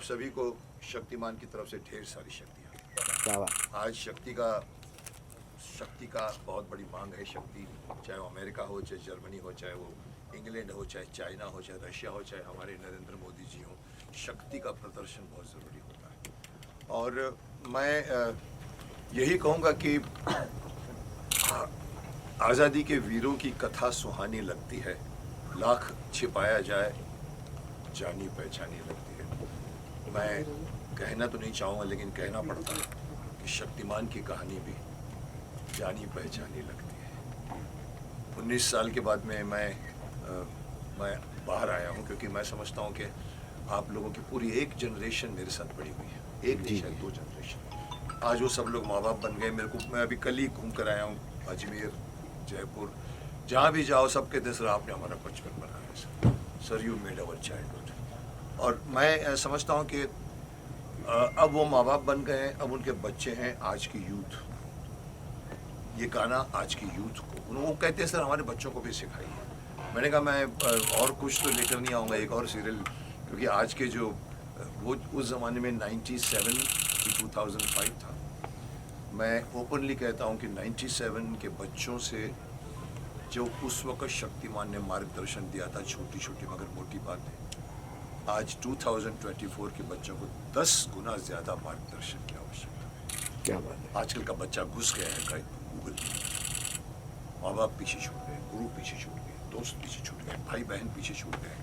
सभी को शक्तिमान की तरफ से ढेर सारी शक्तियाँ। क्या बात। आज शक्ति का बहुत बड़ी मांग है। शक्ति चाहे वो अमेरिका हो, चाहे जर्मनी हो, चाहे वो इंग्लैंड हो, चाहे चाइना हो, चाहे रशिया हो, चाहे हमारे नरेंद्र मोदी जी हो, शक्ति का प्रदर्शन बहुत ज़रूरी होता है। और मैं यही कहूँगा कि आज़ादी के वीरों की कथा सुहानी लगती है, लाख छिपाया जाए जानी पहचानी लगती है। मैं कहना तो नहीं चाहूँगा, लेकिन कहना पड़ता है कि शक्तिमान की कहानी भी जानी पहचानी लगती है। 19 साल के बाद में मैं बाहर आया हूँ, क्योंकि मैं समझता हूँ कि आप लोगों की पूरी एक जनरेशन मेरे साथ पड़ी हुई है, एक नहीं शायद 2 जनरेशन। आज वो सब लोग माँ बाप बन गए। मैं अभी कल ही घूम कर आया हूँ, अजमेर, जयपुर, जहाँ भी जाओ सब कहते सर आपने हमारा बचपन बनाया sir, you made our childhood. और मैं समझता हूँ कि अब वो माँ बाप बन गए हैं, अब उनके बच्चे हैं आज की यूथ। ये गाना आज की यूथ को, वो कहते हैं सर हमारे बच्चों को भी सिखाइए। मैंने कहा मैं और कुछ तो लेकर नहीं आऊँगा, एक और सीरियल, क्योंकि आज के जो वो उस ज़माने में 97 से 2005 था। मैं ओपनली कहता हूँ कि 97 के बच्चों से जो उस वक्त शक्तिमान ने मार्गदर्शन दिया था, छोटी छोटी मगर मोटी बातें, आज 2024 के बच्चों को 10 गुना ज़्यादा मार्गदर्शन की आवश्यकता है। क्या बात है। आजकल का बच्चा घुस गया है गूगल में, माँ बाप पीछे छूट गए, गुरु पीछे छूट गए, दोस्त पीछे छूट गए, भाई बहन पीछे छूट गए।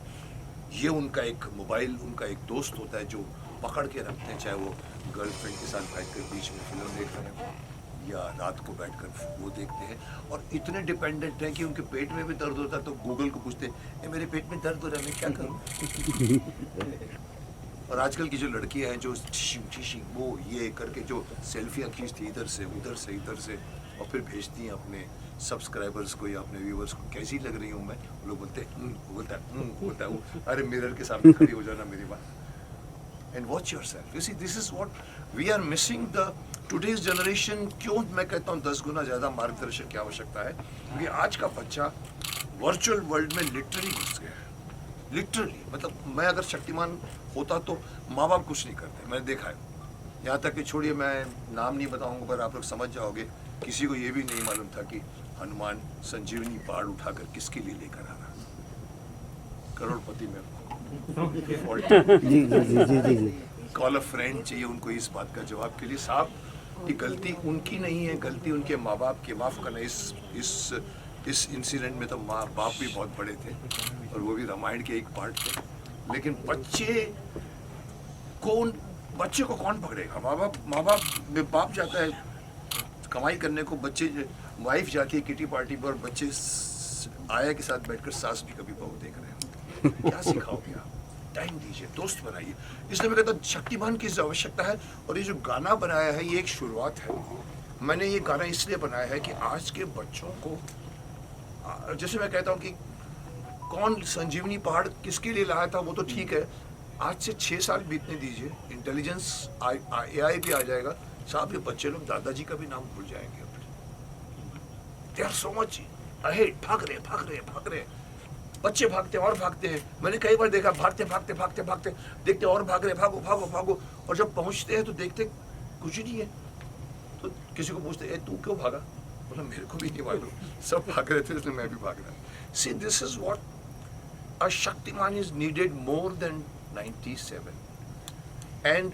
ये उनका एक मोबाइल, उनका एक दोस्त होता है जो पकड़ के रखते हैं, चाहे वो गर्लफ्रेंड के साथ बैठकर बीच में फिल्म देख रहे हैं या रात को बैठकर वो देखते हैं। और इतने डिपेंडेंट हैं कि उनके पेट में भी दर्द होता है तो गूगल को पूछते हैं मेरे पेट में दर्द हो रहा है, मैं क्या करूँ। और आजकल की जो लड़कियां हैं जो वो ये करके जो सेल्फियाँ खींचती इधर से उधर से इधर से और फिर भेजती हैं अपने सब्सक्राइबर्स को या अपने व्यूवर्स को, कैसी लग रही हूँ मैं। वो लोग बोलते हैं बोलता है अरे मिरर के सामने खड़ी हो जाना मेरी बात। And watch yourself, you see this is what we are missing the today's generation. क्यों मैं कहता हूँ 10 गुना ज़्यादा मार्गदर्शन की आवश्यकता है, क्योंकि आज का बच्चा वर्चुअल वर्ल्ड में लिटरली घुस गया है। लिटरली मतलब मैं अगर शक्तिमान होता तो माँ बाप कुछ नहीं करते, मैंने देखा है। यहाँ तक कि छोड़िए मैं नाम नहीं बताऊंगा, पर आप लोग समझ जाओगे। किसी को ये भी नहीं मालूम था कि हनुमान संजीवनी पहाड़ उठाकर किसके लिए लेकर आ रहा, करोड़पति में जी जी जी जी जी जी। कॉल अ फ्रेंड चाहिए उनको इस बात का जवाब के लिए। साहब कि गलती उनकी नहीं है, गलती उनके माँ बाप की। माफ़ करना, इस इंसिडेंट में तो माँ बाप भी बहुत बड़े थे और वो भी रामायण के एक पार्ट थे। लेकिन बच्चे को कौन पकड़ेगा। माँ बाप जाता है कमाई करने को, बच्चे वाइफ जाती है किटी पार्टी पर, बच्चे आया के साथ बैठकर सास भी कभी बहू देख रहे हैं। क्या सिखाओगे आप। टाइम दीजिए, दोस्त बनाइए। इसलिए मैं कहता हूँ शक्तिमान की आवश्यकता है। और ये जो गाना बनाया है ये एक शुरुआत है। मैंने ये गाना इसलिए बनाया है कि आज के बच्चों को, जैसे मैं कहता हूँ कि कौन संजीवनी पहाड़ किसके लिए लाया था वो तो ठीक है, आज से 6 साल बीतने दीजिए, इंटेलिजेंस AI भी आ जाएगा। साहब ये बच्चे लोग दादाजी का भी नाम भूल जाएंगे। They are so much ahead, भाग रहे बच्चे भागते और भागते हैं। मैंने कई बार देखा भागते देखते और भाग रहे, भागो। और जब पहुंचते हैं तो देखते कुछ नहीं है, तो किसी को पूछते हैं तू क्यों भागा, बोला मेरे को भी नहीं मालूम, सब भाग रहे थे इसलिए मैं भी भाग रहा। सी this is what a Shaktimaan is needed more than 97. And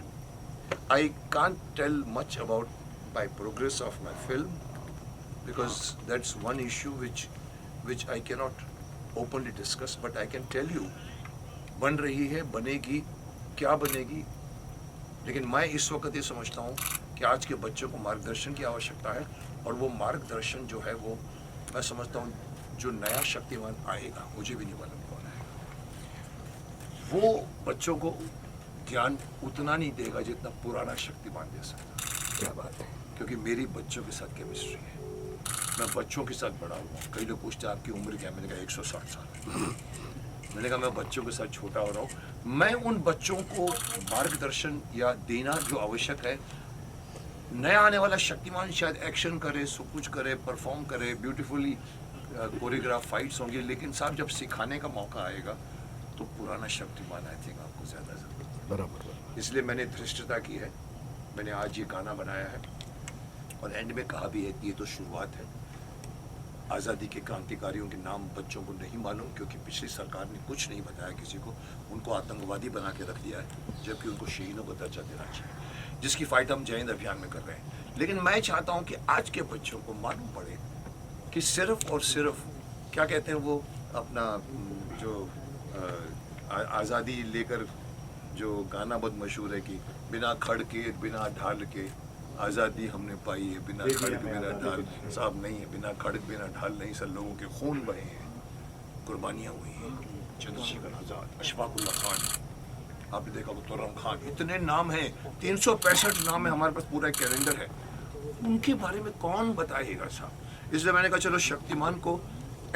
I can't tell much about my progress of my film because that's one issue which I cannot openly discuss, but I can tell you बन रही है, बनेगी, क्या बनेगी। लेकिन मैं इस वक्त ये समझता हूँ कि आज के बच्चों को मार्गदर्शन की आवश्यकता है। और वो मार्गदर्शन जो है वो मैं समझता हूँ जो नया शक्तिमान आएगा, मुझे भी नहीं मालूम कौन है, वो बच्चों को ज्ञान उतना नहीं देगा जितना पुराना शक्तिमान दे सकता। क्या बात है। क्योंकि मेरी बच्चों के साथ केमिस्ट्री है, मैं बच्चों के साथ बड़ा हुआ। कई लोग पूछते हैं आपकी उम्र क्या, मैंने कहा 160 साल। मैंने कहा मैं बच्चों के साथ छोटा हो रहा हूँ। मैं उन बच्चों को मार्गदर्शन या देना जो आवश्यक है। नया आने वाला शक्तिमान शायद एक्शन करे, सब कुछ करे, परफॉर्म करे, ब्यूटीफुली कोरियोग्राफ फाइट्स होंगी, लेकिन साहब जब सिखाने का मौका आएगा तो पुराना शक्तिमान आई थिंक आपको ज़्यादा ज़रूरत है। बराबर। इसलिए मैंने धृष्टता की है, मैंने आज ये गाना बनाया है और एंड में कहा भी है कि ये तो शुरुआत है। आज़ादी के क्रांतिकारियों के नाम बच्चों को नहीं मालूम, क्योंकि पिछली सरकार ने कुछ नहीं बताया किसी को, उनको आतंकवादी बना के रख दिया है, जबकि उनको शहीदों को दर्जा देना चाहिए, जिसकी फाइट हम जय हिंद अभियान में कर रहे हैं। लेकिन मैं चाहता हूँ कि आज के बच्चों को मालूम पड़े कि सिर्फ और सिर्फ क्या कहते हैं वो अपना जो आज़ादी लेकर जो गाना बहुत मशहूर है कि बिना खड़ के बिना ढाल के आज़ादी हमने पाई है, बिना खड़ के बिना ढाल। साहब नहीं है, बिना खड़ बिना ढाल नहीं सर, लोगों के खून बहे हैं, कुर्बानियाँ हुई हैं। चंद्रशेखर आज़ाद, अशफाकुल्ला खान, आपने देखा खुर्रम खान, इतने नाम हैं, 365 नाम है, हमारे पास पूरा कैलेंडर है। उनके बारे में कौन बताएगा साहब? इसलिए मैंने कहा चलो शक्तिमान को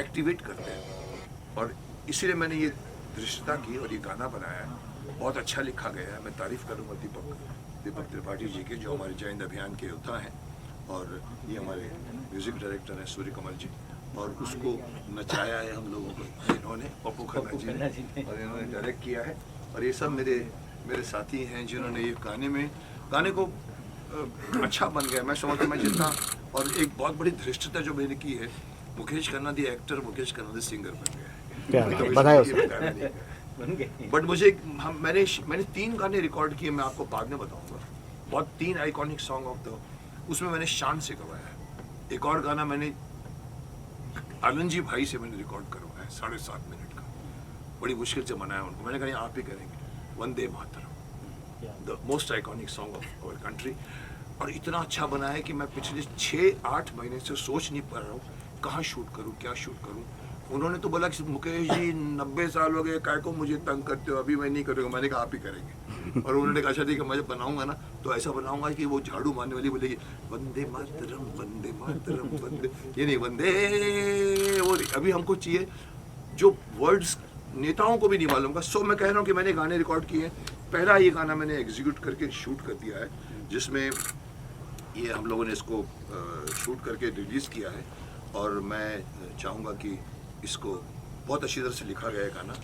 एक्टिवेट करते हैं, और इसीलिए मैंने ये दृश्यता की और ये गाना बनाया है। बहुत अच्छा लिखा गया है, मैं तारीफ करूँगा दीपक त्रिपाठी जी के, जो हमारे जय हिंद अभियान के योद्धा हैं, और ये हमारे म्यूजिक डायरेक्टर हैं सूर्य कमल जी, और उसको नचाया है हम लोगों को इन्होंने, पप्पू खन्ना जी ने, और इन्होंने डायरेक्ट किया है। और ये सब मेरे साथी हैं जिन्होंने ये गाने को अच्छा बन गया। मैं समझता मैं जितना, और एक बहुत बड़ी धृष्टता जो मैंने की है, मुकेश खन्ना दी एक्टर, मुकेश खन्ना दी सिंगर बन गया है। बधाई बट मुझे मैंने 3 गाने रिकॉर्ड किए, मैं आपको बाद में बताऊंगा। बहुत 3 आइकॉनिक सॉन्ग ऑफ द, उसमें मैंने शान से गवाया है। एक और गाना मैंने आनंद जी भाई से मैंने रिकॉर्ड करवाया है 7.5 मिनट का, बड़ी मुश्किल से बनाया उनको। मैंने कहा आप ही करेंगे, Vande Mataram, the most iconic song of our country. और इतना अच्छा बना है कि मैं पिछले 6-8 महीने से सोच नहीं पा रहा हूँ कहाँ शूट करूँ, क्या शूट करूँ। उन्होंने तो बोला कि मुकेश जी 90 साल हो गए, काय को मुझे तंग करते हो, अभी मैं नहीं करूँगा। मैंने कहा आप ही करेंगे। और उन्होंने कहा अच्छा ठीक है, मैं जब बनाऊंगा ना तो ऐसा बनाऊंगा कि वो झाड़ू मारने वाली बोलेगी वंदे मातरम वंदे मातरम वंदे, ये नहीं वंदे, वो अभी हमको चाहिए जो वर्ड्स नेताओं को भी नहीं मालूम का। सो मैं कह रहा हूँ कि मैंने गाने रिकॉर्ड किए हैं। पहला ये गाना मैंने एग्जीक्यूट करके शूट कर दिया है, जिसमें ये हम लोगों ने इसको शूट करके रिलीज़ किया है, और मैं चाहूँगा कि इसको बहुत अच्छी तरह से लिखा गया है गाना,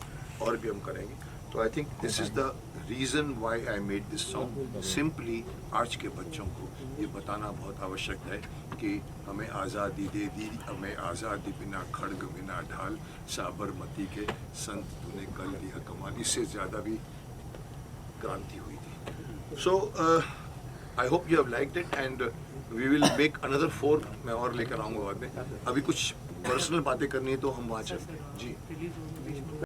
और भी हम करेंगे। तो I think this is the reason why I made this song. Simply आज के बच्चों को ये बताना बहुत आवश्यक है कि हमें आज़ादी दे दी, हमें आज़ादी बिना खड़ग बिना ढाल, साबरमती के संत तूने कर दिया कमाल। इससे ज़्यादा भी क्रांति हुई थी। So I hope you have liked it, and we will make another 4 मैं और लेकर आऊँगा बाद में। अभी कुछ पर्सनल बातें करनी है तो हम वहाँ चलते हैं जी।